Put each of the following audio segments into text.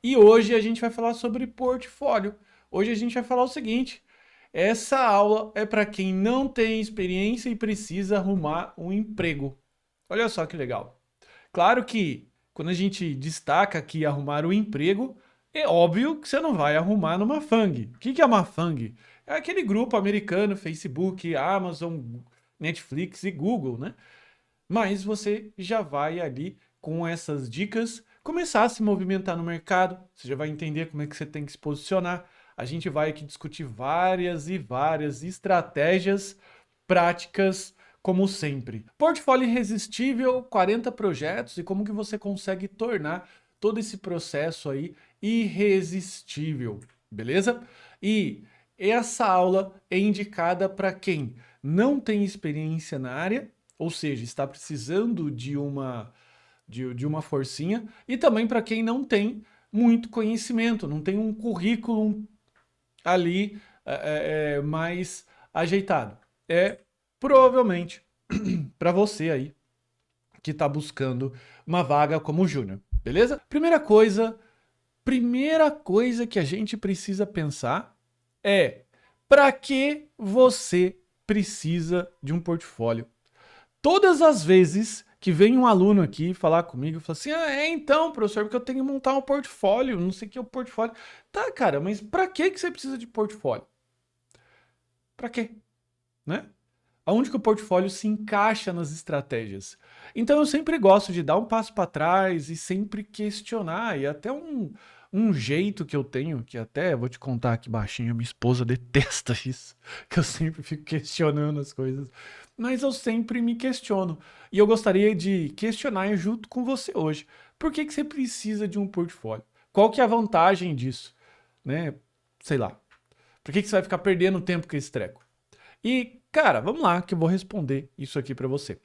E hoje a gente vai falar sobre portfólio. Hoje a gente vai falar o seguinte: essa aula é para quem não tem experiência e precisa arrumar um emprego. Olha só que legal. Claro que quando a gente destaca aqui arrumar um emprego, é óbvio que você não vai arrumar numa FANG. O que é uma FANG? É aquele grupo americano, Facebook, Amazon, Netflix e Google, né? Mas você já vai ali com essas dicas começar a se movimentar no mercado, você já vai entender como é que você tem que se posicionar. A gente vai aqui discutir várias e várias estratégias práticas, como sempre. Portfólio irresistível, 40 projetos e como que você consegue tornar todo esse processo aí irresistível, beleza? E essa aula é indicada para quem não tem experiência na área, ou seja, está precisando de uma forcinha, e também para quem não tem muito conhecimento, não tem um currículo ali mais ajeitado. É provavelmente para você aí que está buscando uma vaga como júnior, beleza? Primeira coisa que a gente precisa pensar é para que você precisa de um portfólio. Todas as vezes que vem um aluno aqui falar comigo, fala assim: ah, então, professor, porque eu tenho que montar um portfólio, não sei o que é o portfólio. Tá, cara, mas pra que você precisa de portfólio? Pra quê? Né? Aonde que o portfólio se encaixa nas estratégias? Então eu sempre gosto de dar um passo para trás e sempre questionar, e até um jeito que eu tenho, que até vou te contar aqui baixinho, minha esposa detesta isso, que eu sempre fico questionando as coisas, mas eu sempre me questiono, e eu gostaria de questionar junto com você hoje. Por que você precisa de um portfólio? Qual que é a vantagem disso? Né? Sei lá. Por que você vai ficar perdendo tempo com esse treco? E, cara, vamos lá que eu vou responder isso aqui para você.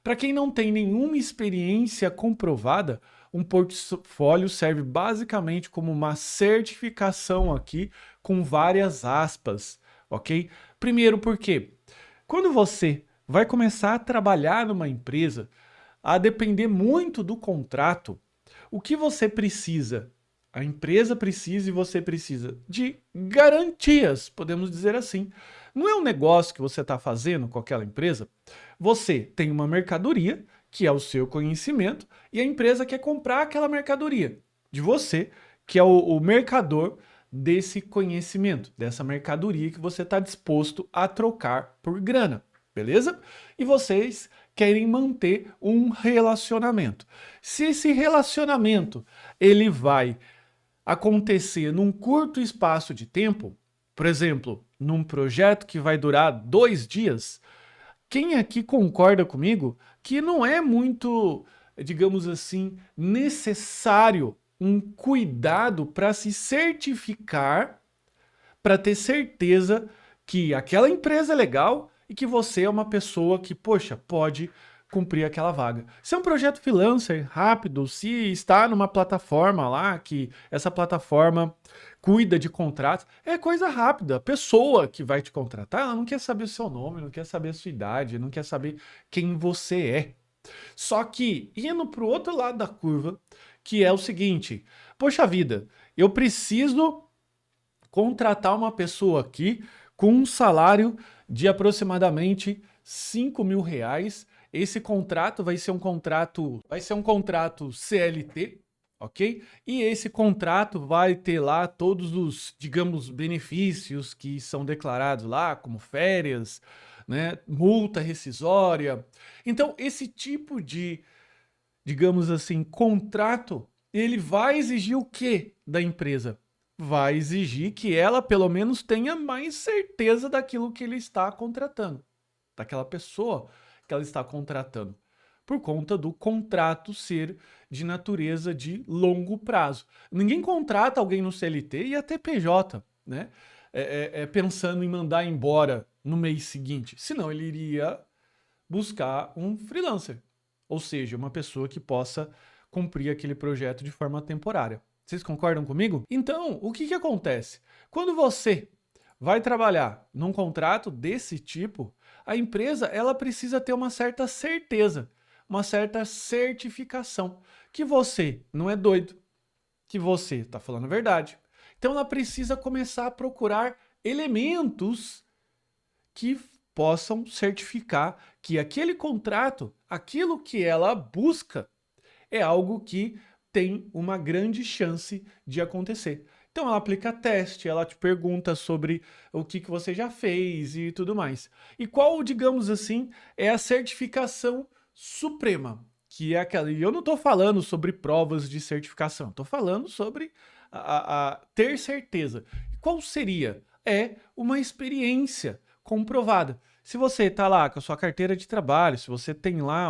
Para quem não tem nenhuma experiência comprovada, um portfólio serve basicamente como uma certificação aqui com várias aspas, ok? Primeiro porque quando você vai começar a trabalhar numa empresa, a depender muito do contrato, o que você precisa? A empresa precisa e você precisa de garantias, podemos dizer assim. Não é um negócio que você está fazendo com aquela empresa? Você tem uma mercadoria, que é o seu conhecimento, e a empresa quer comprar aquela mercadoria de você, que é o mercador desse conhecimento, dessa mercadoria que você está disposto a trocar por grana, beleza? E vocês querem manter um relacionamento. Se esse relacionamento ele vai acontecer num curto espaço de tempo, por exemplo, num projeto que vai durar 2 dias, quem aqui concorda comigo que não é muito, digamos assim, necessário um cuidado para se certificar, para ter certeza que aquela empresa é legal e que você é uma pessoa que, poxa, pode cumprir aquela vaga. Se é um projeto freelancer rápido, se está numa plataforma lá, que essa plataforma cuida de contratos, é coisa rápida. A pessoa que vai te contratar, ela não quer saber o seu nome, não quer saber a sua idade, não quer saber quem você é. Só que, indo para o outro lado da curva, que é o seguinte: poxa vida, eu preciso contratar uma pessoa aqui com um salário de aproximadamente R$ 5.000. Esse contrato vai ser um contrato CLT, ok? E esse contrato vai ter lá todos os, digamos, benefícios que são declarados lá, como férias, né, multa rescisória. Então, esse tipo de, digamos assim, contrato, ele vai exigir o quê da empresa? Vai exigir que ela, pelo menos, tenha mais certeza daquilo que ele está contratando, daquela pessoa que ela está contratando, por conta do contrato ser de natureza de longo prazo. Ninguém contrata alguém no CLT e até PJ, né? Pensando em mandar embora no mês seguinte, senão ele iria buscar um freelancer, ou seja, uma pessoa que possa cumprir aquele projeto de forma temporária. Vocês concordam comigo? Então, o que acontece? Quando você vai trabalhar num contrato desse tipo, a empresa ela precisa ter uma certa certeza, uma certa certificação, que você não é doido, que você está falando a verdade. Então ela precisa começar a procurar elementos que possam certificar que aquele contrato, aquilo que ela busca, é algo que tem uma grande chance de acontecer. Então ela aplica teste, ela te pergunta sobre o que você já fez e tudo mais. E qual, digamos assim, é a certificação suprema? Que é aquela. E eu não estou falando sobre provas de certificação, estou falando sobre a ter certeza. E qual seria? É uma experiência comprovada. Se você está lá com a sua carteira de trabalho, se você tem lá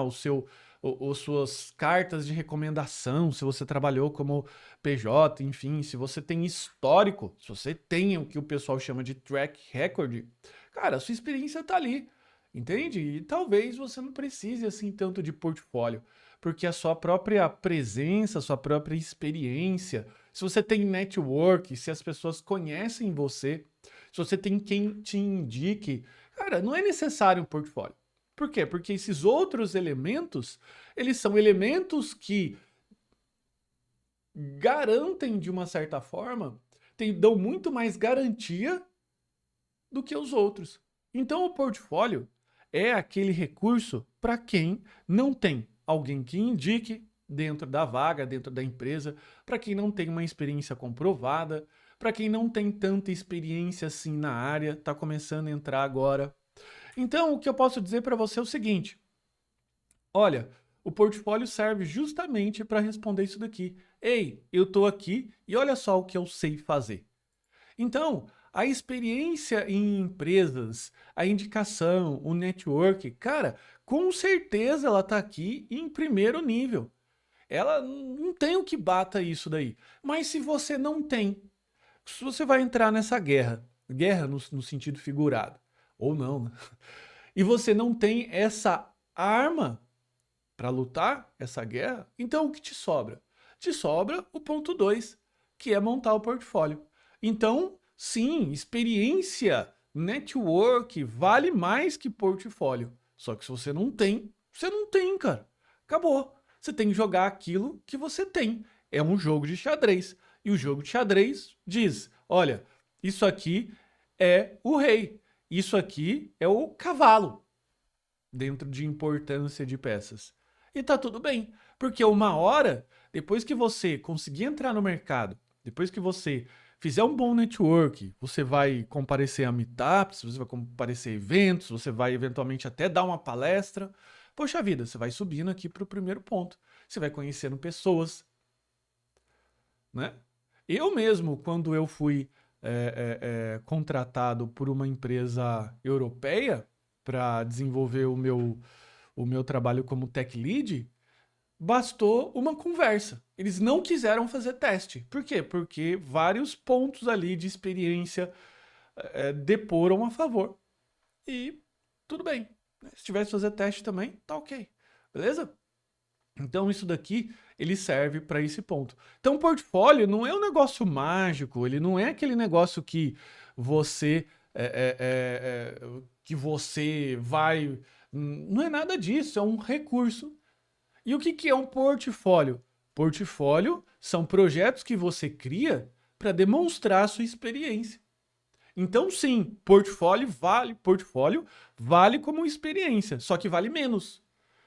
suas cartas de recomendação, se você trabalhou como PJ, enfim, se você tem histórico, se você tem o que o pessoal chama de track record, cara, a sua experiência está ali, entende? E talvez você não precise assim tanto de portfólio, porque a sua própria presença, a sua própria experiência, se você tem network, se as pessoas conhecem você, se você tem quem te indique, cara, não é necessário um portfólio. Por quê? Porque esses outros elementos, eles são elementos que garantem, de uma certa forma, dão muito mais garantia do que os outros. Então, o portfólio é aquele recurso para quem não tem alguém que indique dentro da vaga, dentro da empresa, para quem não tem uma experiência comprovada, para quem não tem tanta experiência assim na área, está começando a entrar agora. Então, o que eu posso dizer para você é o seguinte: olha, o portfólio serve justamente para responder isso daqui. Ei, eu estou aqui e olha só o que eu sei fazer. Então, a experiência em empresas, a indicação, o network, cara, com certeza ela está aqui em primeiro nível. Ela não tem o que bata isso daí. Mas se você não tem, se você vai entrar nessa guerra, guerra no sentido figurado, ou não, né? E você não tem essa arma para lutar essa guerra, então o que te sobra? Te sobra o ponto 2, que é montar o portfólio. Então, sim, experiência, network vale mais que portfólio. Só que se você não tem, cara. Acabou. Você tem que jogar aquilo que você tem. É um jogo de xadrez. E o jogo de xadrez diz: olha, isso aqui é o rei. Isso aqui é o cavalo dentro de importância de peças. E tá tudo bem, porque uma hora, depois que você conseguir entrar no mercado, depois que você fizer um bom network, você vai comparecer a meetups, você vai comparecer a eventos, você vai eventualmente até dar uma palestra. Poxa vida, você vai subindo aqui para o primeiro ponto. Você vai conhecendo pessoas, né? Eu mesmo, quando eu fui contratado por uma empresa europeia para desenvolver o meu trabalho como tech lead, bastou uma conversa. Eles não quiseram fazer teste. Por quê? Porque vários pontos ali de experiência deporam a favor. E tudo bem. Se tivesse que fazer teste também, tá ok. Beleza? Então isso daqui, ele serve para esse ponto. Então o portfólio não é um negócio mágico, ele não é aquele negócio que você que você vai... Não é nada disso, é um recurso. E o que é um portfólio? Portfólio são projetos que você cria para demonstrar a sua experiência. Então sim, portfólio vale como experiência, só que vale menos.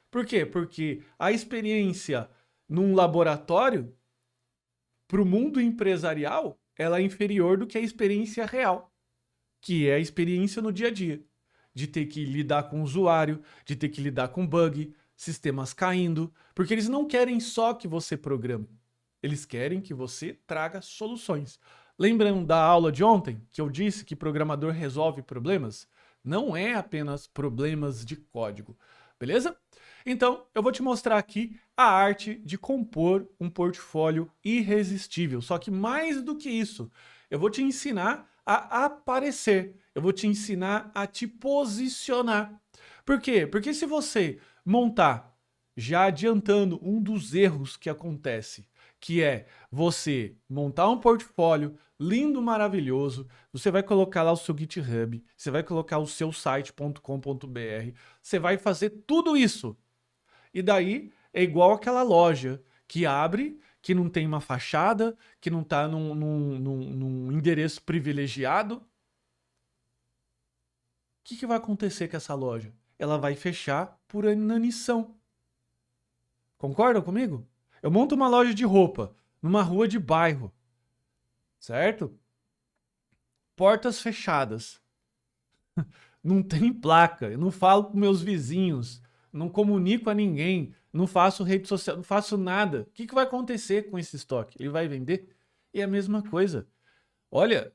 Por quê? Porque a experiência num laboratório, para o mundo empresarial, ela é inferior do que a experiência real, que é a experiência no dia a dia. De ter que lidar com o usuário, de ter que lidar com bug, sistemas caindo, porque eles não querem só que você programe, eles querem que você traga soluções. Lembram da aula de ontem, que eu disse que programador resolve problemas? Não é apenas problemas de código, beleza? Então, eu vou te mostrar aqui a arte de compor um portfólio irresistível. Só que mais do que isso, eu vou te ensinar a aparecer. Eu vou te ensinar a te posicionar. Por quê? Porque se você montar, já adiantando um dos erros que acontece, que é você montar um portfólio lindo, maravilhoso, você vai colocar lá o seu GitHub, você vai colocar o seu site.com.br, você vai fazer tudo isso. E daí é igual aquela loja que abre, que não tem uma fachada, que não está num endereço privilegiado. O que vai acontecer com essa loja? Ela vai fechar por inanição. Concordam comigo? Eu monto uma loja de roupa numa rua de bairro, certo? Portas fechadas. Não tem placa, eu não falo com meus vizinhos, não comunico a ninguém, não faço rede social, não faço nada. O que vai acontecer com esse estoque? Ele vai vender? E é a mesma coisa. Olha,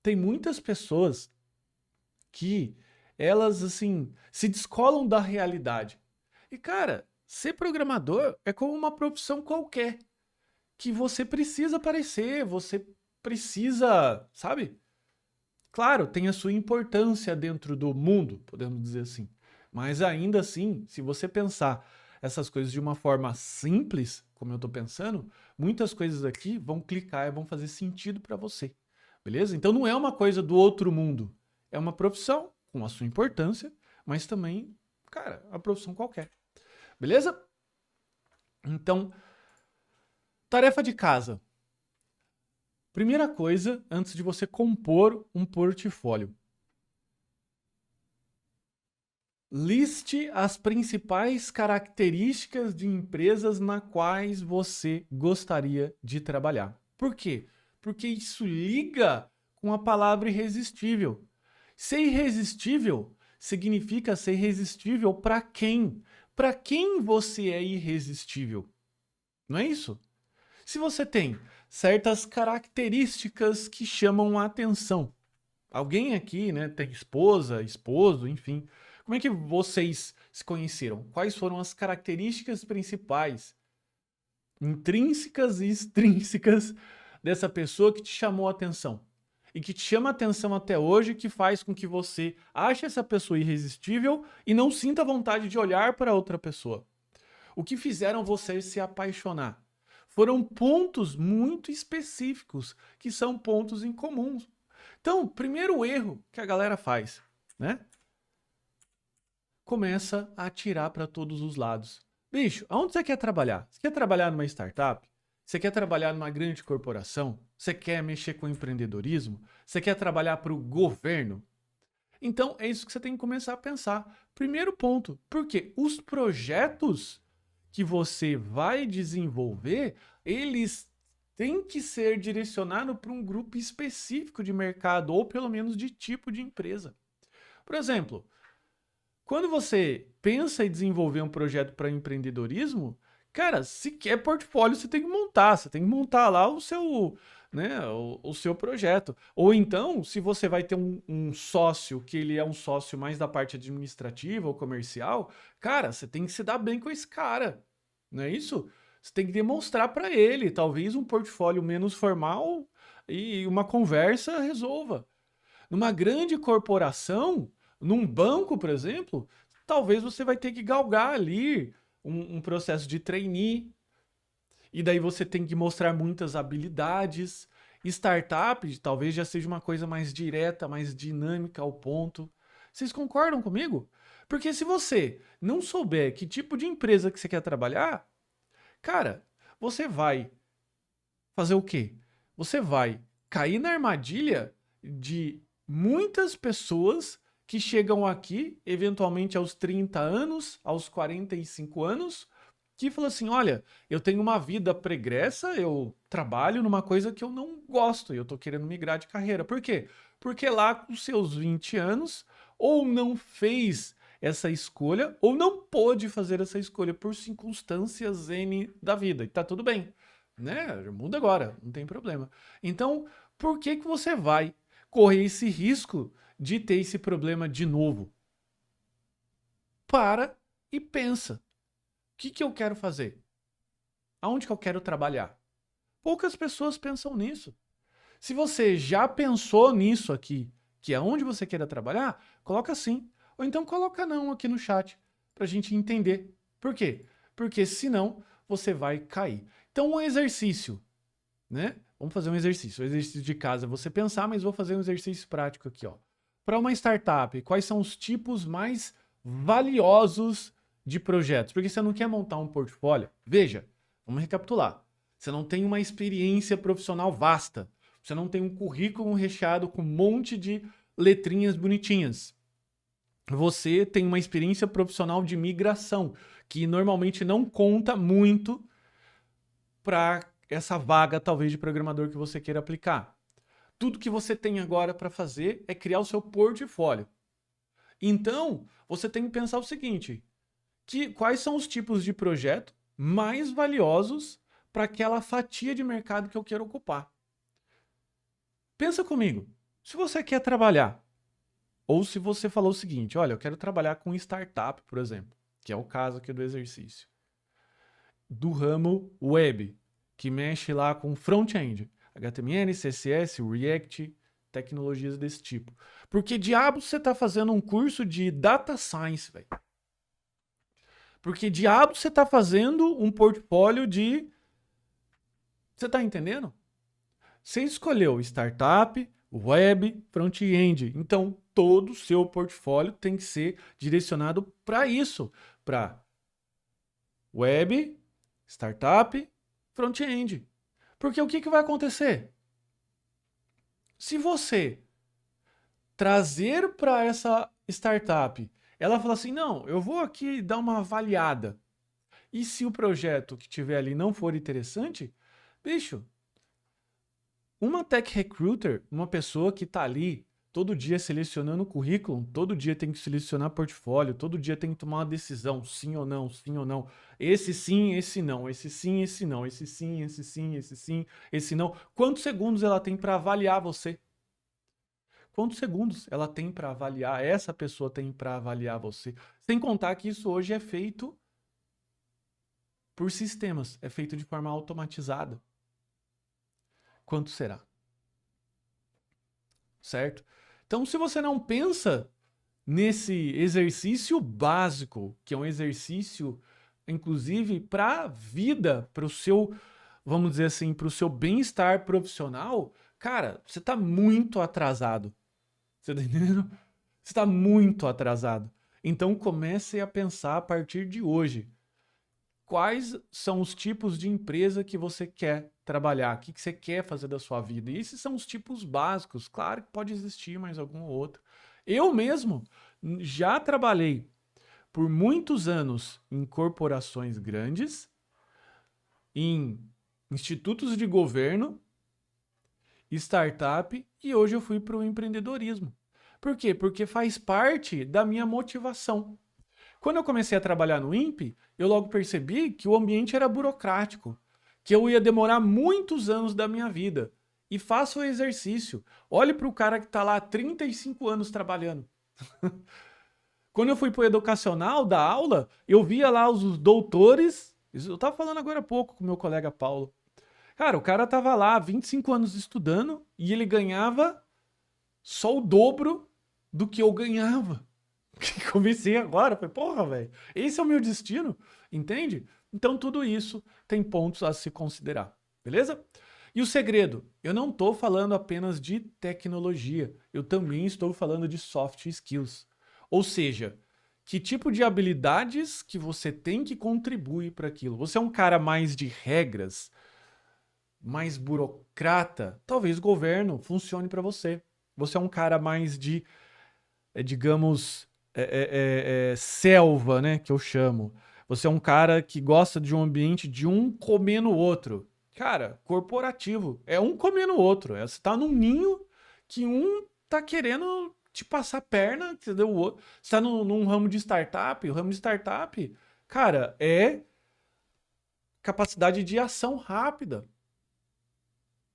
tem muitas pessoas que elas, assim, se descolam da realidade. E, cara, ser programador é como uma profissão qualquer, que você precisa aparecer, você precisa, sabe? Claro, tem a sua importância dentro do mundo, podemos dizer assim. Mas ainda assim, se você pensar essas coisas de uma forma simples, como eu estou pensando, muitas coisas aqui vão clicar e vão fazer sentido para você. Beleza? Então não é uma coisa do outro mundo. É uma profissão com a sua importância, mas também, cara, a profissão qualquer. Beleza? Então, tarefa de casa. Primeira coisa, antes de você compor um portfólio. Liste as principais características de empresas na quais você gostaria de trabalhar. Por quê? Porque isso liga com a palavra irresistível. Ser irresistível significa ser irresistível para quem? Para quem você é irresistível? Não é isso? Se você tem certas características que chamam a atenção. Alguém aqui, né, tem esposa, esposo, enfim. Como é que vocês se conheceram? Quais foram as características principais, intrínsecas e extrínsecas dessa pessoa que te chamou a atenção? E que te chama a atenção até hoje, que faz com que você ache essa pessoa irresistível e não sinta vontade de olhar para outra pessoa. O que fizeram você se apaixonar? Foram pontos muito específicos, que são pontos em comum. Então, primeiro erro que a galera faz, né? Começa a atirar para todos os lados. Bicho, aonde você quer trabalhar? Você quer trabalhar numa startup? Você quer trabalhar numa grande corporação? Você quer mexer com empreendedorismo? Você quer trabalhar para o governo? Então, é isso que você tem que começar a pensar. Primeiro ponto, porque os projetos que você vai desenvolver, eles têm que ser direcionados para um grupo específico de mercado, ou pelo menos de tipo de empresa. Por exemplo, quando você pensa em desenvolver um projeto para empreendedorismo, cara, se quer portfólio, você tem que montar lá o seu, né, o seu projeto. Ou então, se você vai ter um sócio, que ele é um sócio mais da parte administrativa ou comercial, cara, você tem que se dar bem com esse cara, não é isso? Você tem que demonstrar para ele, talvez um portfólio menos formal e uma conversa resolva. Numa grande corporação, num banco, por exemplo, talvez você vai ter que galgar ali um processo de trainee, e daí você tem que mostrar muitas habilidades. Startup talvez já seja uma coisa mais direta, mais dinâmica ao ponto. Vocês concordam comigo? Porque se você não souber que tipo de empresa que você quer trabalhar, cara, você vai fazer o quê? Você vai cair na armadilha de muitas pessoas que chegam aqui, eventualmente aos 30 anos, aos 45 anos, que falam assim, olha, eu tenho uma vida pregressa, eu trabalho numa coisa que eu não gosto, e eu tô querendo migrar de carreira. Por quê? Porque lá com seus 20 anos, ou não fez essa escolha, ou não pôde fazer essa escolha por circunstâncias N da vida. E tá tudo bem, né? Muda agora, não tem problema. Então, por que que você vai correr esse risco de ter esse problema de novo? Para e pensa. O que eu quero fazer? Aonde que eu quero trabalhar? Poucas pessoas pensam nisso. Se você já pensou nisso aqui, que é onde você queira trabalhar, coloca sim. Ou então coloca não aqui no chat, para a gente entender. Por quê? Porque senão você vai cair. Então um exercício, né? Vamos fazer um exercício. O exercício de casa é você pensar, mas vou fazer um exercício prático aqui, ó. Para uma startup, quais são os tipos mais valiosos de projetos? Porque você não quer montar um portfólio. Veja, Vamos recapitular. Você não tem uma experiência profissional vasta. Você não tem um currículo recheado com um monte de letrinhas bonitinhas. Você tem uma experiência profissional de migração, que normalmente não conta muito para essa vaga, talvez, de programador que você queira aplicar. Tudo que você tem agora para fazer é criar o seu portfólio. Então, você tem que pensar o seguinte, quais são os tipos de projeto mais valiosos para aquela fatia de mercado que eu quero ocupar. Pensa comigo, se você quer trabalhar, ou se você falou o seguinte, olha, eu quero trabalhar com startup, por exemplo, que é o caso aqui do exercício, do ramo web, que mexe lá com front-end, HTML, CSS, React, tecnologias desse tipo. Porque diabo você está fazendo um curso de data science, velho? Porque diabo você está fazendo um portfólio de... Você está entendendo? Você escolheu startup, web, front-end. Então, todo o seu portfólio tem que ser direcionado para isso. Para web, startup, front-end. Porque o que vai acontecer? Se você trazer para essa startup, ela fala assim, não, eu vou aqui dar uma avaliada. E se o projeto que tiver ali não for interessante, bicho, uma tech recruiter, uma pessoa que está ali todo dia selecionando o currículo, todo dia tem que selecionar portfólio, todo dia tem que tomar uma decisão, sim ou não, sim ou não. Esse sim, esse não, esse sim, esse não, esse sim, esse sim, esse sim, esse não. Quantos segundos ela tem para avaliar você? Quantos segundos ela tem para avaliar, essa pessoa tem para avaliar você? Sem contar que isso hoje é feito por sistemas, é feito de forma automatizada. Quanto será? Certo? Então, se você não pensa nesse exercício básico, que é um exercício, inclusive, para a vida, para o seu, vamos dizer assim, para o seu bem-estar profissional, cara, você está muito atrasado. Você está entendendo? Você está muito atrasado. Então, comece a pensar a partir de hoje. Quais são os tipos de empresa que você quer trabalhar? O que você quer fazer da sua vida? E esses são os tipos básicos. Claro que pode existir mais algum outro. Eu mesmo já trabalhei por muitos anos em corporações grandes, em institutos de governo, startup, e hoje eu fui para o empreendedorismo. Por quê? Porque faz parte da minha motivação. Quando eu comecei a trabalhar no INPE, eu logo percebi que o ambiente era burocrático, que eu ia demorar muitos anos da minha vida. E faça o exercício. Olhe para o cara que está lá há 35 anos trabalhando. Quando eu fui para o educacional da aula, eu via lá os doutores. Eu estava falando agora há pouco com meu colega Paulo. Cara, o cara estava lá há 25 anos estudando e ele ganhava só o dobro do que eu ganhava. Comecei agora, falei, porra, velho, esse é o meu destino, entende? Então tudo isso tem pontos a se considerar, beleza? E o segredo, eu não estou falando apenas de tecnologia, eu também estou falando de soft skills. Ou seja, que tipo de habilidades que você tem que contribuir para aquilo. Você é um cara mais de regras, mais burocrata, talvez o governo funcione para você. Você é um cara mais de, digamos, selva, né, que eu chamo. Você é um cara que gosta de um ambiente de um comendo o outro. Cara, corporativo. É um comendo o outro. Você tá num ninho que um tá querendo te passar perna, entendeu? O outro. Você tá num ramo de startup. O ramo de startup, cara, é capacidade de ação rápida.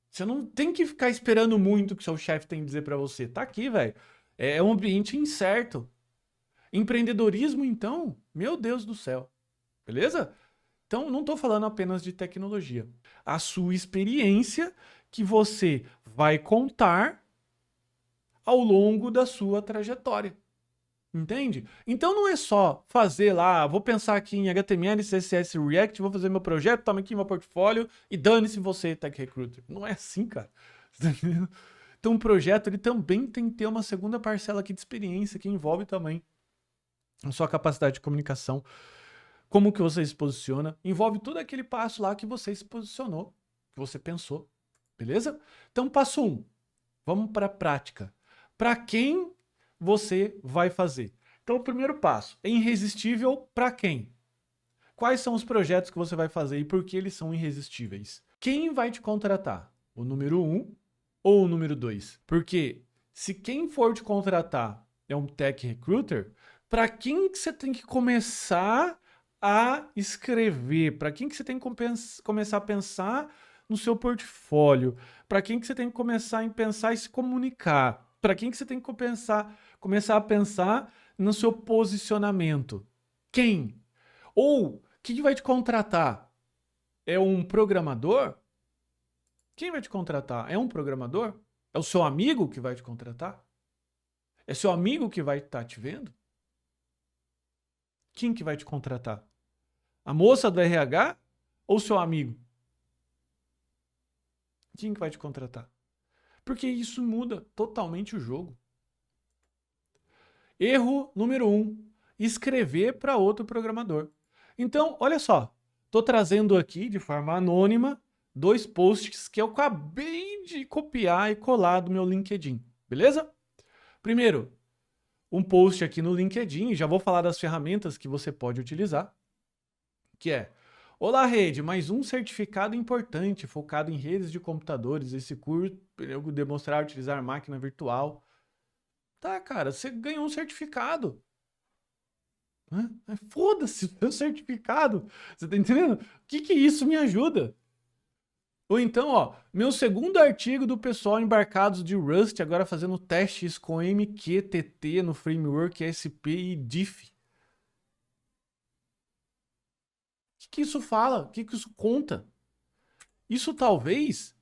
Você não tem que ficar esperando muito o que seu chefe tem que dizer pra você. Tá aqui, velho. É um ambiente incerto. Empreendedorismo, então, meu Deus do céu. Beleza? Então, não estou falando apenas de tecnologia. A sua experiência que você vai contar ao longo da sua trajetória. Entende? Então não é só fazer lá, vou pensar aqui em HTML, CSS, React, vou fazer meu projeto, toma aqui meu portfólio e dane-se você, Tech Recruiter. Não é assim, cara. Então um projeto ele também tem que ter uma segunda parcela aqui de experiência que envolve também a sua capacidade de comunicação como que você se posiciona, envolve todo aquele passo lá que você se posicionou, que você pensou, beleza? Então, passo 1, vamos para a prática. Para quem você vai fazer? Então, o primeiro passo, é irresistível para quem? Quais são os projetos que você vai fazer e por que eles são irresistíveis? Quem vai te contratar? O número 1 ou o número 2? Porque se quem for te contratar é um tech recruiter, para quem que você tem que começar a escrever? Para quem que você tem que começar a pensar no seu portfólio? Para quem que você tem que começar a pensar e se comunicar? Para quem que você tem que começar a pensar no seu posicionamento? Quem? Ou quem vai te contratar? É um programador? Quem vai te contratar? É um programador? É o seu amigo que vai te contratar? É seu amigo que vai estar te vendo? Quem que vai te contratar? A moça do RH ou seu amigo? Quem que vai te contratar? Porque isso muda totalmente o jogo. Erro número 1, escrever para outro programador. Então, olha só, estou trazendo aqui de forma anônima 2 posts que eu acabei de copiar e colar do meu LinkedIn, beleza? Primeiro, um post aqui no LinkedIn, já vou falar das ferramentas que você pode utilizar, que é: olá, rede, mais um certificado importante focado em redes de computadores. Esse curso eu demonstrar utilizar máquina virtual. Tá, cara, você ganhou um certificado. Foda-se o seu certificado. Você tá entendendo? O que isso me ajuda? Ou então, ó, meu segundo artigo do pessoal embarcados de Rust, agora fazendo testes com MQTT no framework SP e Diff. O que isso fala? O que isso conta? Isso talvez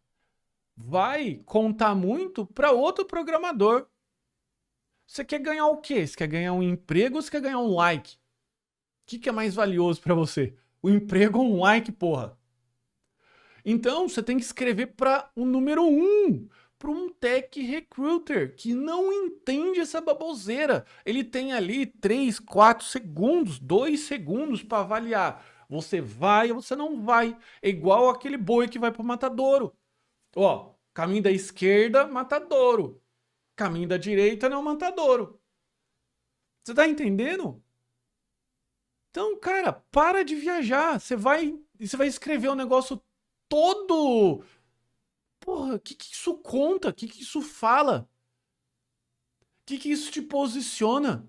vai contar muito para outro programador. Você quer ganhar o quê? Você quer ganhar um emprego ou você quer ganhar um like? O que é mais valioso para você? O emprego ou um like, porra? Então, você tem que escrever para o número 1, para um tech recruiter que não entende essa baboseira. Ele tem ali 3, 4 segundos, 2 segundos para avaliar. Você vai ou você não vai. É igual aquele boi que vai para o matadouro. Ó, caminho da esquerda, matadouro. Caminho da direita, não matadouro. Você tá entendendo? Então, cara, para de viajar. Você vai escrever um negócio todo. Porra, o que isso conta? O que isso fala? O que isso te posiciona?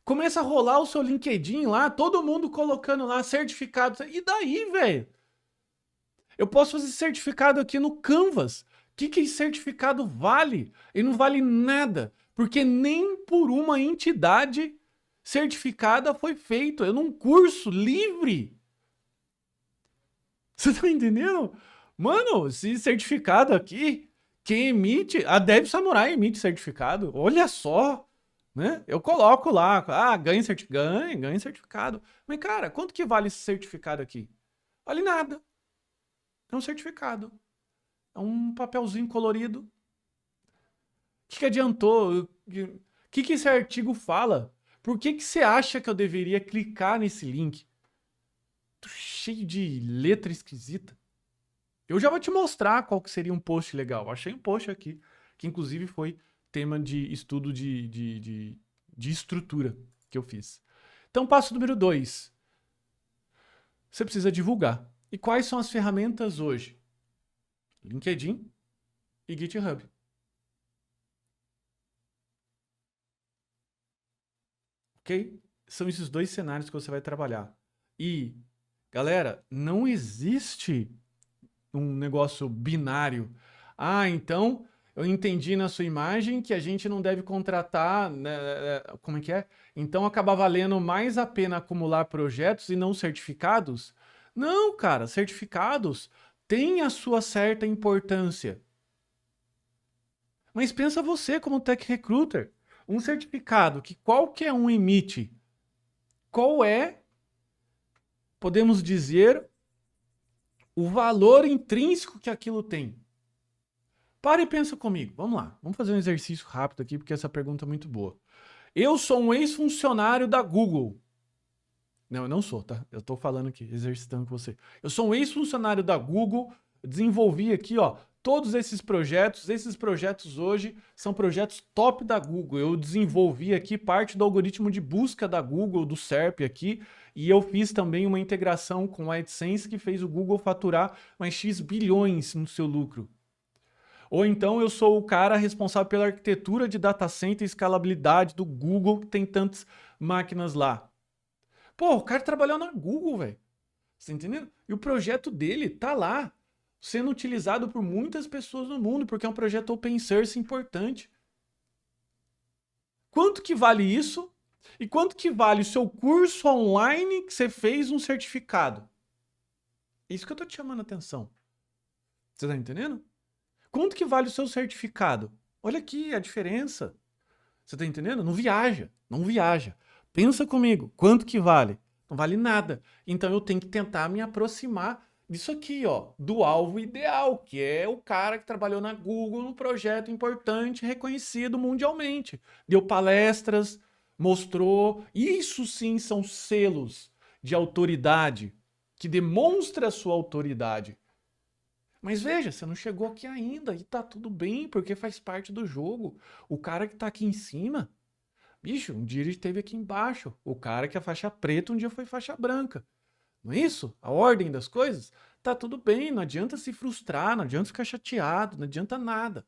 Começa a rolar o seu LinkedIn lá, todo mundo colocando lá certificado. E daí, velho? Eu posso fazer certificado aqui no Canvas. O que esse certificado vale? Ele não vale nada, porque nem por uma entidade certificada foi feito. É num curso livre. Você tá entendendo? Mano, esse certificado aqui, quem emite, a Dev Samurai emite certificado. Olha só, né? Eu coloco lá, ganha certificado. Mas, cara, quanto que vale esse certificado aqui? Vale nada. É um certificado. É um papelzinho colorido. O que adiantou? O que esse artigo fala? Por que você acha que eu deveria clicar nesse link? Tô cheio de letra esquisita. Eu já vou te mostrar qual que seria um post legal. Achei um post aqui, que inclusive foi tema de estudo de estrutura que eu fiz. Então, passo número 2. Você precisa divulgar. E quais são as ferramentas hoje? LinkedIn e GitHub. Ok? São esses 2 cenários que você vai trabalhar. E, galera, não existe um negócio binário. Então eu entendi na sua imagem que a gente não deve contratar, né, como é que é? Então acaba valendo mais a pena acumular projetos e não certificados? Não, cara, certificados têm a sua certa importância. Mas pensa você como tech recruiter, um certificado que qualquer um emite, qual é, podemos dizer, o valor intrínseco que aquilo tem? Para e pensa comigo. Vamos lá. Vamos fazer um exercício rápido aqui, porque essa pergunta é muito boa. Eu sou um ex-funcionário da Google. Não, eu não sou, tá? Eu tô falando aqui, exercitando com você. Eu sou um ex-funcionário da Google, desenvolvi aqui, ó, todos esses projetos. Esses projetos hoje são projetos top da Google. Eu desenvolvi aqui parte do algoritmo de busca da Google, do SERP aqui, e eu fiz também uma integração com a AdSense que fez o Google faturar mais X bilhões no seu lucro. Ou então eu sou o cara responsável pela arquitetura de data center e escalabilidade do Google, que tem tantas máquinas lá. Pô, o cara trabalhou na Google, velho. Você tá entendendo? E o projeto dele tá lá, sendo utilizado por muitas pessoas no mundo, porque é um projeto open source importante. Quanto que vale isso? E quanto que vale o seu curso online que você fez um certificado? Isso que eu tô te chamando a atenção. Você tá entendendo? Quanto que vale o seu certificado? Olha aqui a diferença. Você tá entendendo? Não viaja, não viaja. Pensa comigo, quanto que vale? Não vale nada. Então eu tenho que tentar me aproximar disso aqui, ó, do alvo ideal, que é o cara que trabalhou na Google num projeto importante, reconhecido mundialmente. Deu palestras, mostrou. Isso sim são selos de autoridade, que demonstra a sua autoridade. Mas veja, você não chegou aqui ainda e tá tudo bem, porque faz parte do jogo. O cara que tá aqui em cima, bicho, um dia ele esteve aqui embaixo. O cara que é faixa preta um dia foi faixa branca. Não é isso? A ordem das coisas? Tá tudo bem, não adianta se frustrar, não adianta ficar chateado, não adianta nada.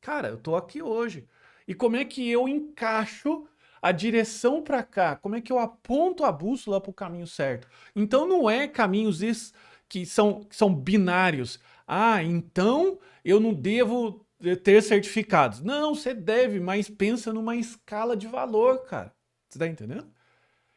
Cara, eu tô aqui hoje. E como é que eu encaixo a direção para cá? Como é que eu aponto a bússola para o caminho certo? Então não é caminhos que são binários. Ah, então eu não devo ter certificados. Não, você deve, mas pensa numa escala de valor, cara. Você tá entendendo?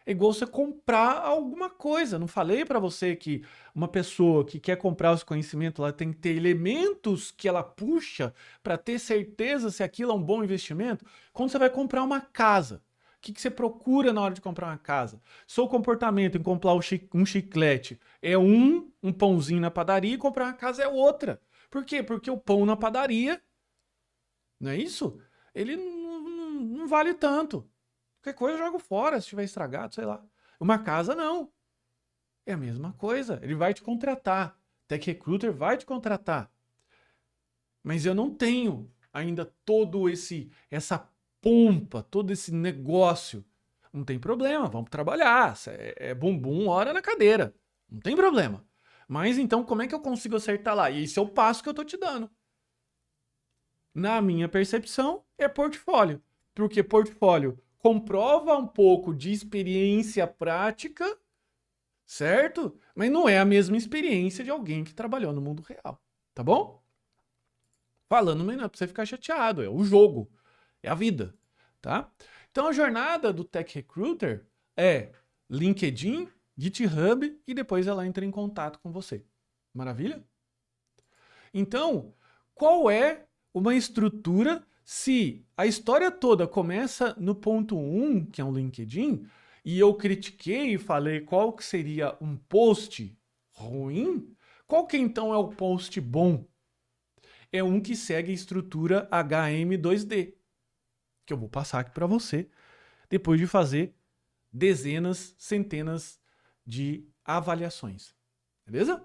É igual você comprar alguma coisa. Não falei para você que uma pessoa que quer comprar os conhecimentos, ela tem que ter elementos que ela puxa para ter certeza se aquilo é um bom investimento? Quando você vai comprar uma casa, o que você procura na hora de comprar uma casa? Seu comportamento em comprar um chiclete é um pãozinho na padaria e comprar uma casa é outra. Por quê? Porque o pão na padaria, não é isso? Ele não vale tanto. Qualquer coisa eu jogo fora se estiver estragado, sei lá. Uma casa não. É a mesma coisa. Ele vai te contratar. Tech Recruiter vai te contratar. Mas eu não tenho ainda essa pompa, todo esse negócio. Não tem problema, vamos trabalhar. É bumbum, hora na cadeira. Não tem problema. Mas então como é que eu consigo acertar lá? E esse é o passo que eu tô te dando. Na minha percepção, é portfólio. Porque portfólio comprova um pouco de experiência prática, certo? Mas não é a mesma experiência de alguém que trabalhou no mundo real, tá bom? Falando, mas não é pra você ficar chateado, é o jogo, é a vida, tá? Então a jornada do Tech Recruiter é LinkedIn, GitHub e depois ela entra em contato com você. Maravilha? Então, qual é uma estrutura se a história toda começa no ponto 1, que é um LinkedIn, e eu critiquei e falei qual que seria um post ruim, qual que então é o post bom? É um que segue a estrutura HM2D, que eu vou passar aqui para você, depois de fazer dezenas, centenas de avaliações. Beleza?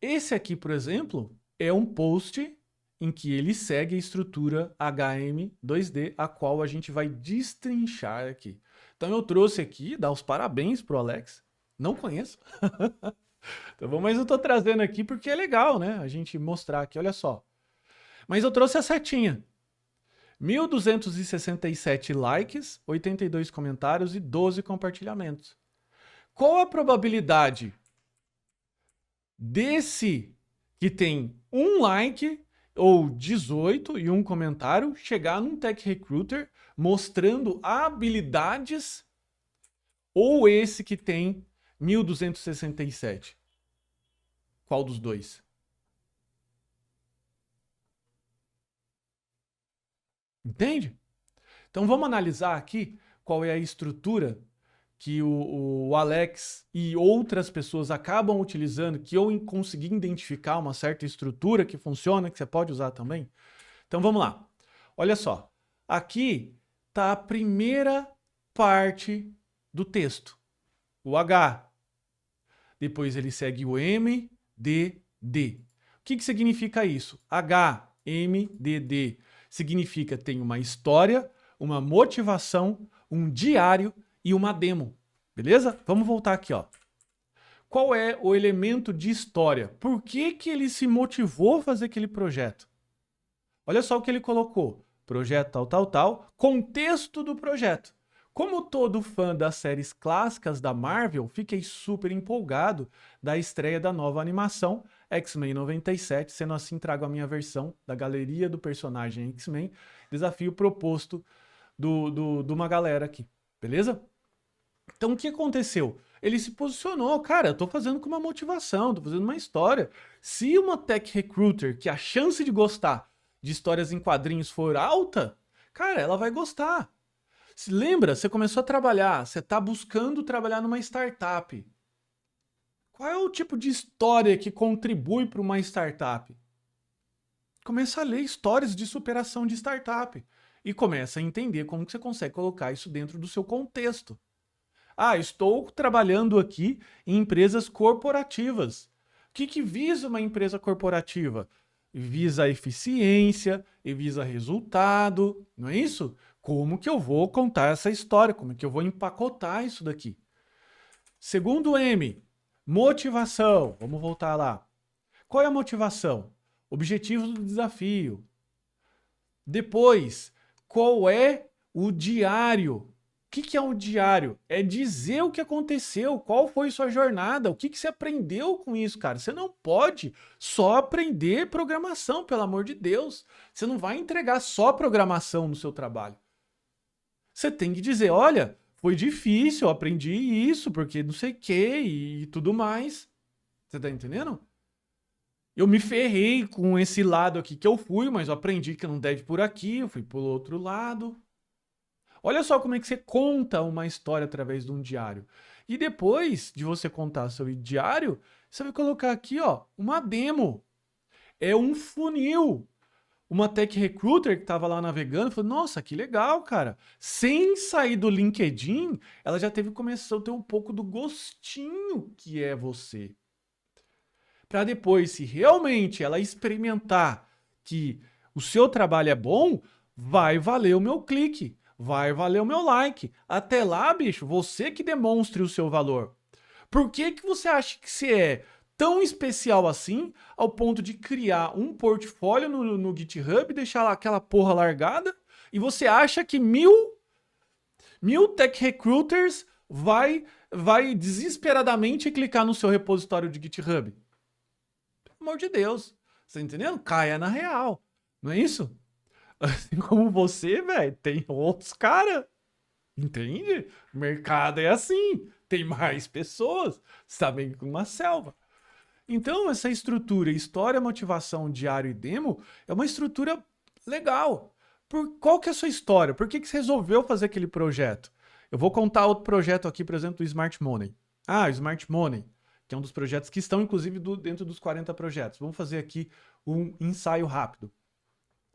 Esse aqui, por exemplo, é um post em que ele segue a estrutura HM2D, a qual a gente vai destrinchar aqui. Então eu trouxe aqui, dar os parabéns pro Alex. Não conheço. Tá bom? Mas eu tô trazendo aqui porque é legal, né? A gente mostrar aqui, olha só. Mas eu trouxe a setinha. 1.267 likes, 82 comentários e 12 compartilhamentos. Qual a probabilidade desse que tem um like ou 18 e um comentário chegar num Tech Recruiter mostrando habilidades ou esse que tem 1.267? Qual dos dois? Entende? Então vamos analisar aqui qual é a estrutura que o Alex e outras pessoas acabam utilizando, que eu consegui identificar uma certa estrutura que funciona, que você pode usar também. Então vamos lá. Olha só. Aqui está a primeira parte do texto, o H. Depois ele segue o M, D, D. O que significa isso? H, M, D, D. Significa tem uma história, uma motivação, um diário e uma demo. Beleza? Vamos voltar aqui, ó. Qual é o elemento de história? Por que que ele se motivou a fazer aquele projeto? Olha só o que ele colocou. Projeto tal, tal, tal. Contexto do projeto. Como todo fã das séries clássicas da Marvel, fiquei super empolgado da estreia da nova animação X-Men 97, sendo assim trago a minha versão da galeria do personagem X-Men, desafio proposto de uma galera aqui, beleza? Então o que aconteceu? Ele se posicionou, cara, eu tô fazendo com uma motivação, tô fazendo uma história. Se uma tech recruiter, que a chance de gostar de histórias em quadrinhos for alta, cara, ela vai gostar. Se lembra, você começou a trabalhar, você tá buscando trabalhar numa startup. Qual é o tipo de história que contribui para uma startup? Começa a ler histórias de superação de startup e começa a entender como que você consegue colocar isso dentro do seu contexto. Ah, estou trabalhando aqui em empresas corporativas. O que visa uma empresa corporativa? Visa eficiência, e visa resultado, não é isso? Como que eu vou contar essa história? Como que eu vou empacotar isso daqui? Segundo M, motivação. Vamos voltar lá. Qual é a motivação? Objetivo do desafio. Depois, qual é o diário? O que é um diário? É dizer o que aconteceu, qual foi sua jornada, o que você aprendeu com isso, cara. Você não pode só aprender programação, pelo amor de Deus. Você não vai entregar só programação no seu trabalho. Você tem que dizer, olha, foi difícil, eu aprendi isso, porque não sei o que e tudo mais. Você tá entendendo? Eu me ferrei com esse lado aqui que eu fui, mas eu aprendi que não deve por aqui, eu fui pelo outro lado. Olha só como é que você conta uma história através de um diário. E depois de você contar seu diário, você vai colocar aqui, ó, uma demo. É um funil. Uma tech recruiter que estava lá navegando falou, nossa, que legal, cara. Sem sair do LinkedIn, ela já começou a ter um pouco do gostinho que é você. Para depois, se realmente ela experimentar que o seu trabalho é bom, vai valer o meu clique. Vai valer o meu like. Até lá, bicho, você que demonstre o seu valor. Por que você acha que você é tão especial assim, ao ponto de criar um portfólio no GitHub, deixar lá aquela porra largada, e você acha que mil tech recruiters vai desesperadamente clicar no seu repositório de GitHub? Pelo amor de Deus. Você tá entendendo? Caia na real. Não é isso? Assim como você, velho, tem outros caras. Entende? O mercado é assim. Tem mais pessoas. Você tá bem com uma selva. Então, essa estrutura, história, motivação, diário e demo, é uma estrutura legal. Qual que é a sua história? Por que você resolveu fazer aquele projeto? Eu vou contar outro projeto aqui, por exemplo, do Smart Money. Ah, o Smart Money, que é um dos projetos que estão, inclusive, dentro dos 40 projetos. Vamos fazer aqui um ensaio rápido.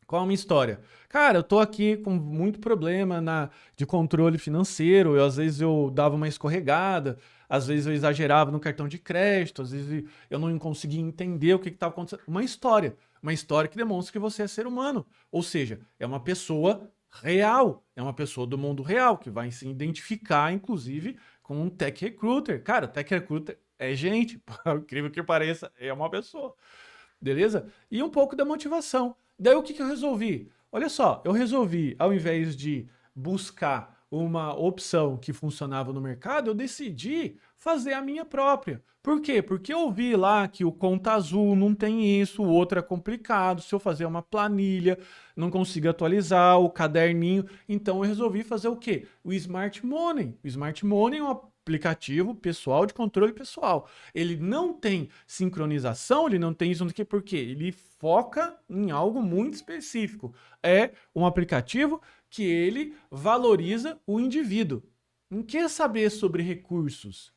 Qual a minha história? Cara, eu tô aqui com muito problema de controle financeiro, às vezes eu dava uma escorregada, às vezes eu exagerava no cartão de crédito, às vezes eu não conseguia entender o que estava acontecendo. Uma história que demonstra que você é ser humano, ou seja, é uma pessoa real, é uma pessoa do mundo real, que vai se identificar, inclusive, com um tech recruiter. Cara, tech recruiter é gente, por incrível que pareça, é uma pessoa, beleza? E um pouco da motivação. Daí o que eu resolvi? Olha só, eu resolvi, ao invés de buscar uma opção que funcionava no mercado, eu decidi fazer a minha própria. Por quê? Porque eu vi lá que o Conta Azul não tem isso, o outro é complicado, se eu fazer uma planilha, não consigo atualizar, o caderninho, então eu resolvi fazer o quê? O Smart Money. O Smart Money é um aplicativo pessoal de controle pessoal. Ele não tem sincronização, ele não tem isso, por quê? Ele foca em algo muito específico. É um aplicativo que ele valoriza o indivíduo. Não quer saber sobre recursos.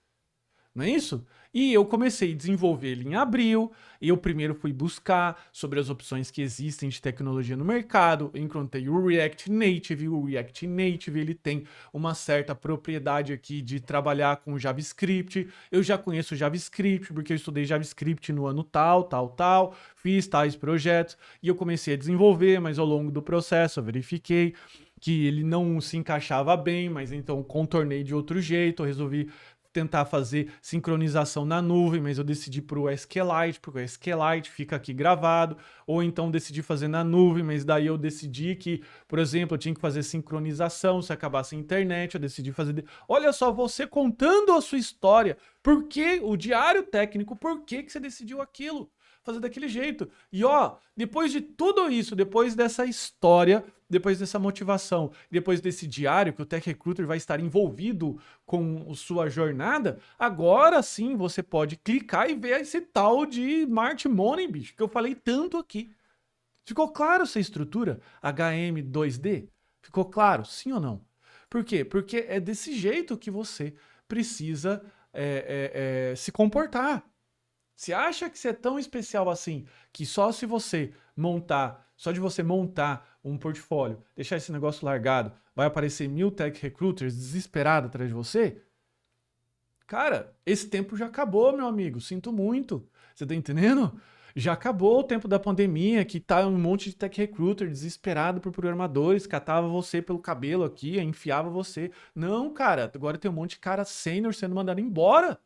não é isso? E eu comecei a desenvolver ele em abril, e eu primeiro fui buscar sobre as opções que existem de tecnologia no mercado, eu encontrei o React Native. O React Native ele tem uma certa propriedade aqui de trabalhar com JavaScript. Eu já conheço JavaScript, porque eu estudei JavaScript no ano tal, fiz tais projetos, e eu comecei a desenvolver, mas ao longo do processo eu verifiquei que ele não se encaixava bem, mas então contornei de outro jeito, eu resolvi tentar fazer sincronização na nuvem, mas eu decidi para o SQLite, porque o SQLite fica aqui gravado, ou então decidi fazer na nuvem, mas daí eu decidi que, por exemplo, eu tinha que fazer sincronização, se acabasse a internet, eu decidi fazer... Olha só, você contando a sua história, por que o diário técnico, por que você decidiu aquilo? Fazer daquele jeito. E ó, depois de tudo isso, depois dessa história, depois dessa motivação, depois desse diário que o Tech Recruiter vai estar envolvido com sua jornada, agora sim você pode clicar e ver esse tal de Smart Money, bicho, que eu falei tanto aqui. Ficou claro essa estrutura HM2D? Ficou claro, sim ou não? Por quê? Porque é desse jeito que você precisa se comportar. Você acha que você é tão especial assim, que só se você montar, só de você montar um portfólio, deixar esse negócio largado, vai aparecer 1000 tech recruiters desesperados atrás de você? Cara, esse tempo já acabou, meu amigo. Sinto muito. Você tá entendendo? Já acabou o tempo da pandemia, que tá um monte de tech recruiter desesperado por programadores, catava você pelo cabelo aqui, enfiava você. Não, cara, agora tem um monte de cara sênior sendo mandado embora.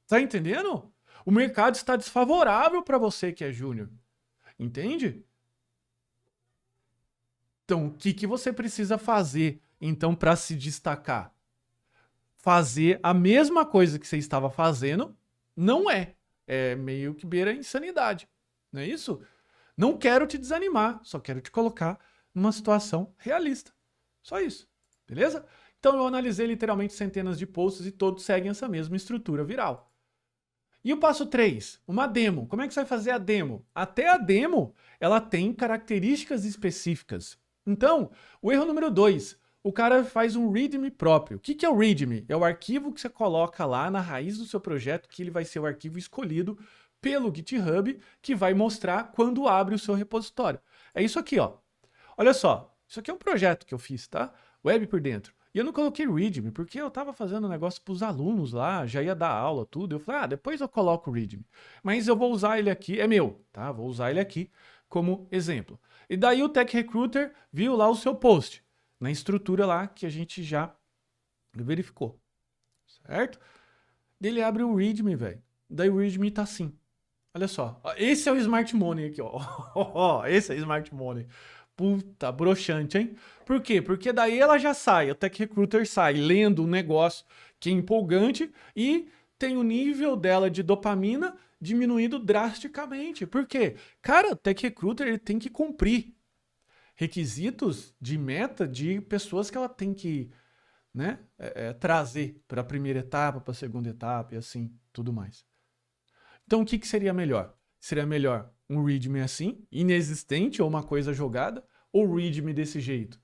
Tá entendendo? O mercado está desfavorável para você que é júnior. Entende? Então, o que você precisa fazer, então, para se destacar? Fazer a mesma coisa que você estava fazendo, não é. É meio que beira a insanidade. Não é isso? Não quero te desanimar, só quero te colocar numa situação realista. Só isso. Beleza? Então, eu analisei literalmente centenas de posts e todos seguem essa mesma estrutura viral. E o passo 3, uma demo. Como é que você vai fazer a demo? Até a demo, ela tem características específicas. Então, o erro número 2, o cara faz um README próprio. O que é o README? É o arquivo que você coloca lá na raiz do seu projeto, que ele vai ser o arquivo escolhido pelo GitHub, que vai mostrar quando abre o seu repositório. É isso aqui, ó. Olha só, isso aqui é um projeto que eu fiz, tá? Web por dentro. E eu não coloquei README, porque eu tava fazendo um negócio pros alunos lá, já ia dar aula, tudo. Eu falei, depois eu coloco o README. Mas eu vou usar ele aqui, é meu, tá? Vou usar ele aqui como exemplo. E daí o Tech Recruiter viu lá o seu post, na estrutura lá que a gente já verificou, certo? Ele abre o README, velho. Daí o README tá assim. Olha só, esse é o Smart Money aqui, ó. Esse é o Smart Money. Puta, broxante, hein? Por quê? Porque daí ela já sai, o Tech Recruiter sai lendo um negócio que é empolgante e tem o nível dela de dopamina diminuído drasticamente. Por quê? Cara, o Tech Recruiter ele tem que cumprir requisitos de meta de pessoas que ela tem que, né, trazer para a primeira etapa, para a segunda etapa e assim, tudo mais. Então, o que seria melhor? Seria melhor um README assim, inexistente ou uma coisa jogada, ou README desse jeito?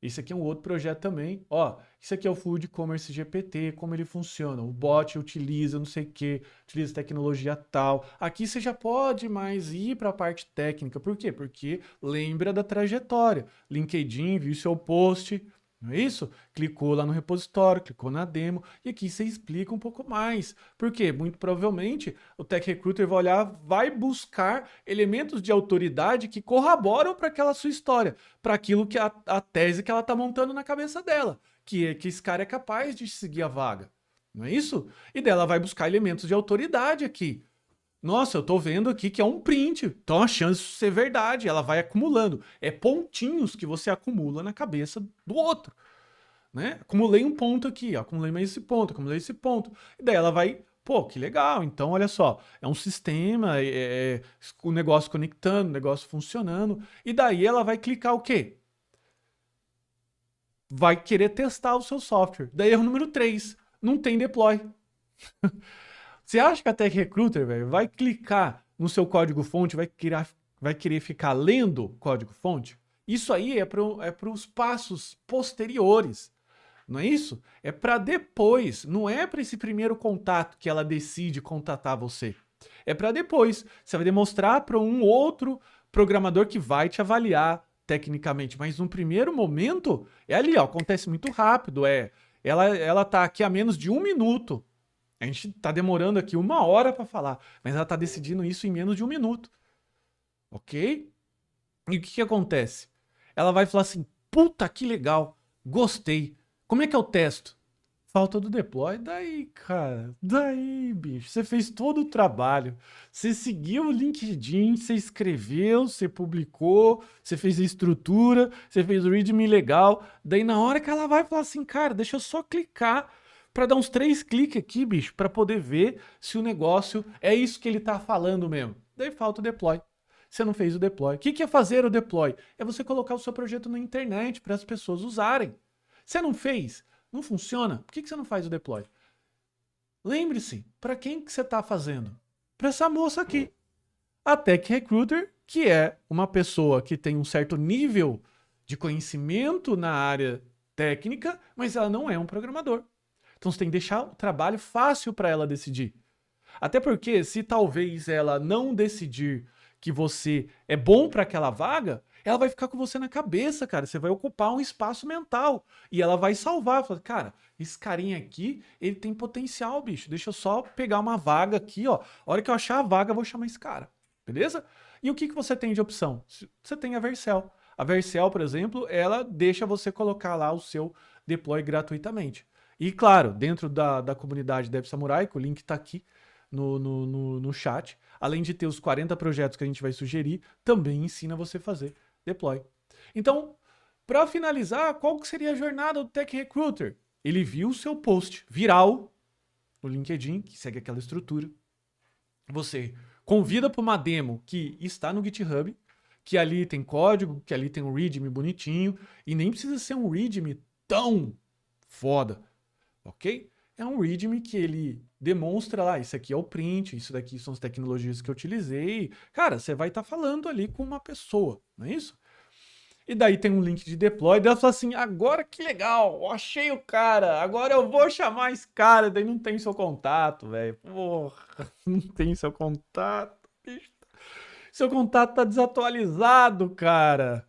Esse aqui é um outro projeto também. Ó, isso aqui é o Full Commerce GPT, como ele funciona. O bot utiliza não sei o que, utiliza tecnologia tal. Aqui você já pode mais ir para a parte técnica. Por quê? Porque lembra da trajetória. LinkedIn, viu seu post, não é isso? Clicou lá no repositório, clicou na demo, e aqui você explica um pouco mais. Por quê? Muito provavelmente o Tech Recruiter vai olhar, vai buscar elementos de autoridade que corroboram para aquela sua história, para aquilo que a tese que ela está montando na cabeça dela, que é que esse cara é capaz de seguir a vaga. Não é isso? E dela vai buscar elementos de autoridade aqui. Nossa, eu tô vendo aqui que é um print, então a chance de ser verdade, ela vai acumulando. É pontinhos que você acumula na cabeça do outro, né? Acumulei um ponto aqui, acumulei mais esse ponto, acumulei esse ponto. E daí ela vai, pô, que legal, então olha só, é um sistema, o negócio conectando, o negócio funcionando, e daí ela vai clicar o quê? Vai querer testar o seu software. Daí erro número 3, não tem deploy. Você acha que a Tech Recruiter, velho, vai clicar no seu código-fonte, vai querer ficar lendo código-fonte? Isso aí é para os passos posteriores. Não é isso? É para depois, não é para esse primeiro contato que ela decide contatar você. É para depois. Você vai demonstrar para um outro programador que vai te avaliar tecnicamente, mas no primeiro momento é ali, ó, acontece muito rápido, ela tá aqui a menos de 1 minuto. A gente tá demorando aqui 1 hora para falar, mas ela tá decidindo isso em menos de 1 minuto. OK? E o que acontece? Ela vai falar assim: puta, que legal, gostei. Como é que eu testo? Falta do deploy. Daí, cara, daí, bicho, você fez todo o trabalho. Você seguiu o LinkedIn, você escreveu, você publicou, você fez a estrutura, você fez o readme legal. Daí, na hora que ela vai falar assim, cara, deixa eu só clicar para dar uns 3 cliques aqui, bicho, para poder ver se o negócio é isso que ele tá falando mesmo. Daí falta o deploy. Você não fez o deploy. O que é fazer o deploy? É você colocar o seu projeto na internet para as pessoas usarem. Você não fez? Não funciona? Por que você não faz o deploy? Lembre-se, para quem que você está fazendo? Para essa moça aqui. A Tech Recruiter, que é uma pessoa que tem um certo nível de conhecimento na área técnica, mas ela não é um programador. Então você tem que deixar o trabalho fácil para ela decidir. Até porque, se talvez ela não decidir que você é bom para aquela vaga, ela vai ficar com você na cabeça, cara. Você vai ocupar um espaço mental. E ela vai salvar. Fala, cara, esse carinha aqui, ele tem potencial, bicho. Deixa eu só pegar uma vaga aqui, ó. A hora que eu achar a vaga, eu vou chamar esse cara. Beleza? E o que você tem de opção? Você tem a Vercel. A Vercel, por exemplo, ela deixa você colocar lá o seu deploy gratuitamente. E claro, dentro da comunidade Dev Samurai, que o link está aqui no chat, além de ter os 40 projetos que a gente vai sugerir, também ensina você a fazer deploy. Então, para finalizar, qual que seria a jornada do Tech Recruiter? Ele viu o seu post viral no LinkedIn, que segue aquela estrutura. Você convida para uma demo que está no GitHub, que ali tem código, que ali tem um README bonitinho, e nem precisa ser um README tão foda, ok? É um README que ele demonstra lá, isso aqui é o print, isso daqui são as tecnologias que eu utilizei. Cara, você vai estar falando ali com uma pessoa, não é isso? E daí tem um link de deploy, daí ela fala assim, agora que legal, eu achei o cara, agora eu vou chamar esse cara, daí não tem seu contato, velho. Porra, não tem seu contato, bicho. Seu contato tá desatualizado, cara.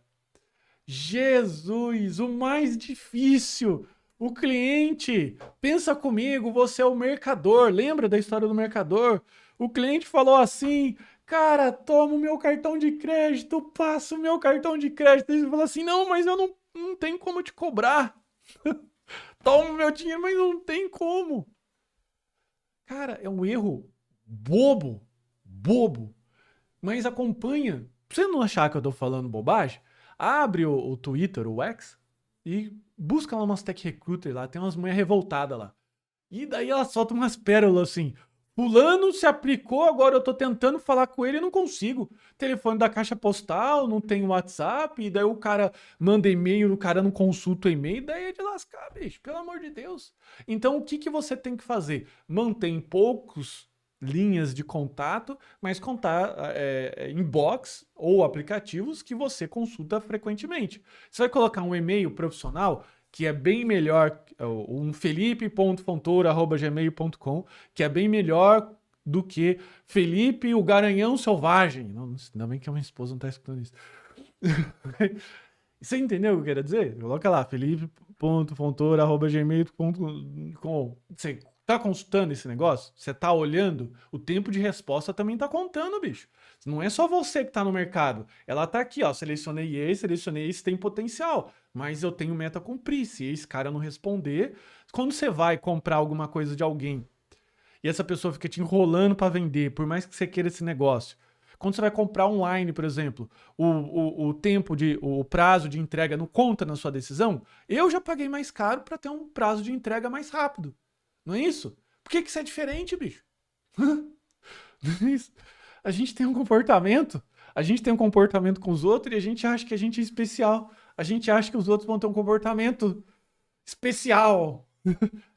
Jesus, o mais difícil. O cliente, pensa comigo, você é o mercador, lembra da história do mercador? O cliente falou assim, cara, toma o meu cartão de crédito, passa o meu cartão de crédito. Ele falou assim, não, mas eu não tenho como te cobrar. Toma o meu dinheiro, mas não tem como. Cara, é um erro bobo, bobo. Mas acompanha. Pra você não achar que eu tô falando bobagem, abre o Twitter, o X, e busca lá umas Tech Recruiter lá, tem umas mulheres revoltadas lá. E daí ela solta umas pérolas assim. Fulano se aplicou, agora eu tô tentando falar com ele e não consigo. Telefone da caixa postal, não tem WhatsApp, e daí o cara manda e-mail, o cara não consulta o e-mail, daí é de lascar, bicho, pelo amor de Deus. Então o que você tem que fazer? Mantém poucos linhas de contato, mas contar inbox ou aplicativos que você consulta frequentemente. Você vai colocar um e-mail profissional que é bem melhor, um felipe.fontoura@gmail.com, que é bem melhor do que Felipe o Garanhão Selvagem. Não, ainda bem que a minha esposa não está escutando isso. Você entendeu o que eu quero dizer? Coloca lá, felipe.fontoura@gmail.com. Você tá consultando esse negócio? Você tá olhando? O tempo de resposta também tá contando, bicho. Não é só você que tá no mercado. Ela tá aqui, ó. Selecionei esse, tem potencial. Mas eu tenho meta a cumprir. Se esse cara não responder, quando você vai comprar alguma coisa de alguém e essa pessoa fica te enrolando para vender, por mais que você queira esse negócio. Quando você vai comprar online, por exemplo, o prazo de entrega não conta na sua decisão? Eu já paguei mais caro para ter um prazo de entrega mais rápido. Não é isso? Por que isso é diferente, bicho? Não é isso? A gente tem um comportamento com os outros e a gente acha que a gente é especial. A gente acha que os outros vão ter um comportamento especial.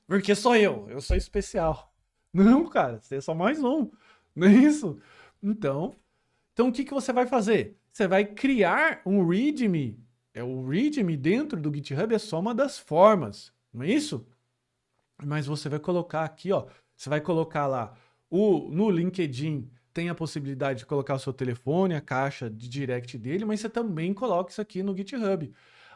Porque sou eu sou especial. Não, cara, você é só mais um. Não é isso? Então o que você vai fazer? Você vai criar um README. O README dentro do GitHub é só uma das formas. não é isso? Mas você vai colocar aqui, ó, você vai colocar lá, no LinkedIn tem a possibilidade de colocar o seu telefone, a caixa de direct dele, mas você também coloca isso aqui no GitHub.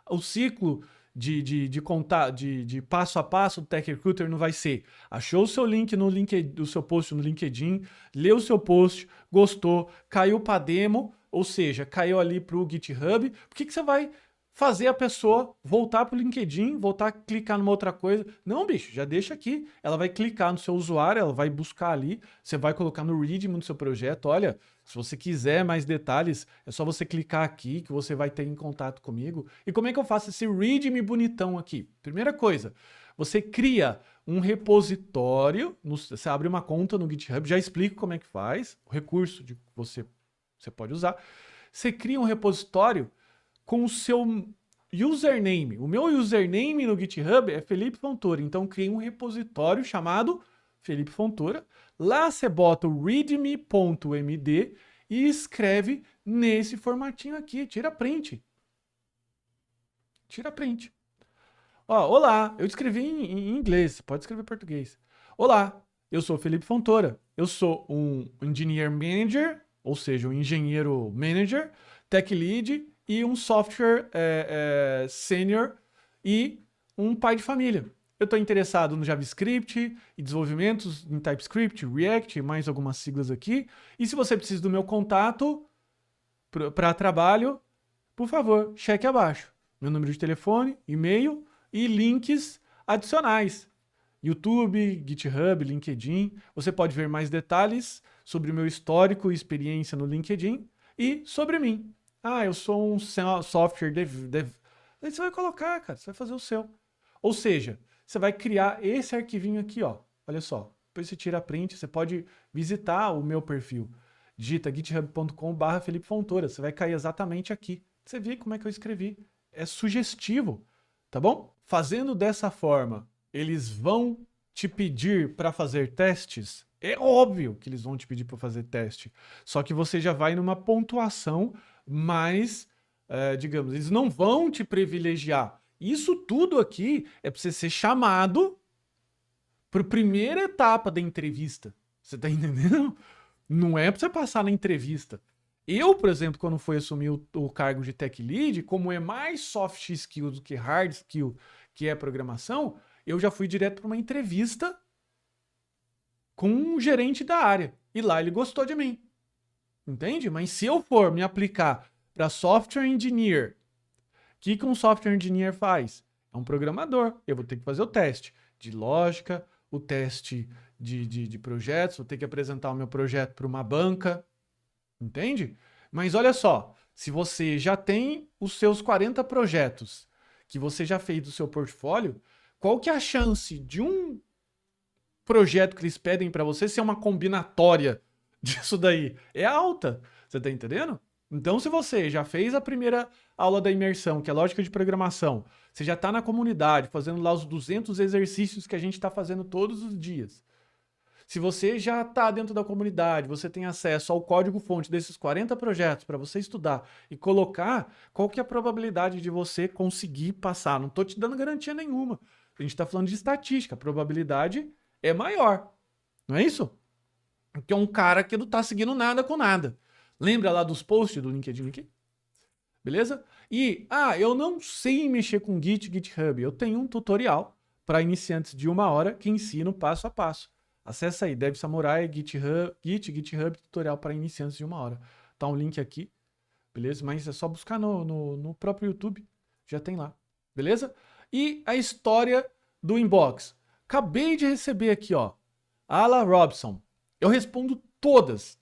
O ciclo de passo a passo do Tech Recruiter não vai ser: achou o seu link no LinkedIn, o seu post no LinkedIn, leu o seu post, gostou, caiu para demo, ou seja, caiu ali para o GitHub. Por que você vai fazer a pessoa voltar para o LinkedIn, voltar a clicar numa outra coisa? Não, bicho, já deixa aqui. Ela vai clicar no seu usuário, ela vai buscar ali, você vai colocar no README no seu projeto. Olha, se você quiser mais detalhes, é só você clicar aqui que você vai ter em contato comigo. E como é que eu faço esse README bonitão aqui? Primeira coisa, você cria um repositório, você abre uma conta no GitHub, já explico como é que faz, o recurso que você pode usar. Você cria um repositório com o seu username. O meu username no GitHub é Felipe Fontoura, então criei um repositório chamado Felipe Fontoura. Lá você bota o readme.md e escreve nesse formatinho aqui, tira print. Tira print. Ó, olá, eu escrevi em inglês, pode escrever em português. Olá, eu sou Felipe Fontoura, eu sou um Engineer Manager, ou seja, um engenheiro manager, tech lead e um software senior e um pai de família. Eu estou interessado no JavaScript e desenvolvimentos em TypeScript, React, mais algumas siglas aqui. E se você precisa do meu contato para trabalho, por favor, cheque abaixo. Meu número de telefone, e-mail e links adicionais. YouTube, GitHub, LinkedIn. Você pode ver mais detalhes sobre o meu histórico e experiência no LinkedIn e sobre mim. Ah, eu sou um software dev. Aí você vai colocar, cara, você vai fazer o seu. Ou seja, você vai criar esse arquivinho aqui, ó. Olha só. Depois você tira a print, você pode visitar o meu perfil. Digita github.com/Felipe Fontoura. Você vai cair exatamente aqui. Você vê como é que eu escrevi. É sugestivo, tá bom? Fazendo dessa forma, eles vão te pedir para fazer testes? É óbvio que eles vão te pedir para fazer teste. Só que você já vai numa pontuação mais, digamos, eles não vão te privilegiar. Isso tudo aqui é para você ser chamado para a primeira etapa da entrevista. Você tá entendendo? Não é para você passar na entrevista. Eu, por exemplo, quando fui assumir o cargo de tech lead, como é mais soft skill do que hard skill, que é programação, eu já fui direto para uma entrevista com um gerente da área. E lá ele gostou de mim. Entende? Mas se eu for me aplicar para software engineer, o que um software engineer faz? É um programador. Eu vou ter que fazer o teste de lógica, o teste de projetos, vou ter que apresentar o meu projeto para uma banca. Entende? Mas olha só, se você já tem os seus 40 projetos que você já fez do seu portfólio, qual que é a chance de um projeto que eles pedem para você ser uma combinatória disso daí? É alta, você tá entendendo? Então, se você já fez a primeira aula da imersão, que é lógica de programação, você já está na comunidade fazendo lá os 200 exercícios que a gente está fazendo todos os dias. Se você já está dentro da comunidade, você tem acesso ao código-fonte desses 40 projetos para você estudar e colocar, qual que é a probabilidade de você conseguir passar? Não estou te dando garantia nenhuma. A gente está falando de estatística. A probabilidade é maior. Não é isso? Porque é um cara que não está seguindo nada com nada. Lembra lá dos posts do LinkedIn aqui? Beleza? E, eu não sei mexer com Git, GitHub. Eu tenho um tutorial para iniciantes de 1 hora que ensina o passo a passo. Acesse aí, Dev Samurai, GitHub tutorial para iniciantes de 1 hora. Tá um link aqui, beleza? Mas é só buscar no próprio YouTube, já tem lá, beleza? E a história do inbox. Acabei de receber aqui, ó, Ala Robson. Eu respondo todas,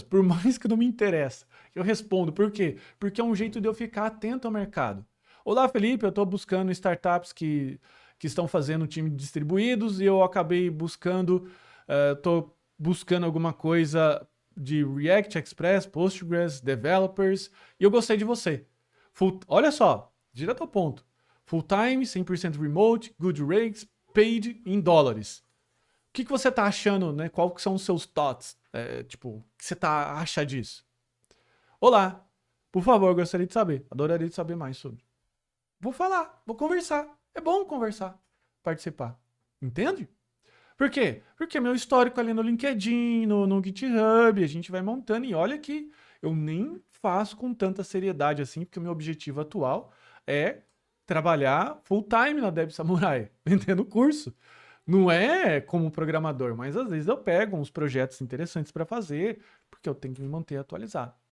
por mais que não me interessa. Eu respondo, por quê? Porque é um jeito de eu ficar atento ao mercado. Olá, Felipe, eu estou buscando startups que estão fazendo time distribuídos e eu acabei buscando, estou buscando alguma coisa de React, Express, Postgres, developers, e eu gostei de você. Olha só, direto ao ponto. Full time, 100% remote, good rates, paid em dólares. O que você está achando, né? Quais são os seus thoughts? O que você acha disso? Olá, por favor, eu gostaria de saber. Adoraria de saber mais sobre. Vou falar, vou conversar. É bom conversar, participar. Entende? Por quê? Porque meu histórico ali no LinkedIn, no GitHub, a gente vai montando. E olha que eu nem faço com tanta seriedade assim, porque o meu objetivo atual é trabalhar full time na Dev Samurai, vendendo o curso. Não é como programador, mas às vezes eu pego uns projetos interessantes para fazer, porque eu tenho que me manter atualizado.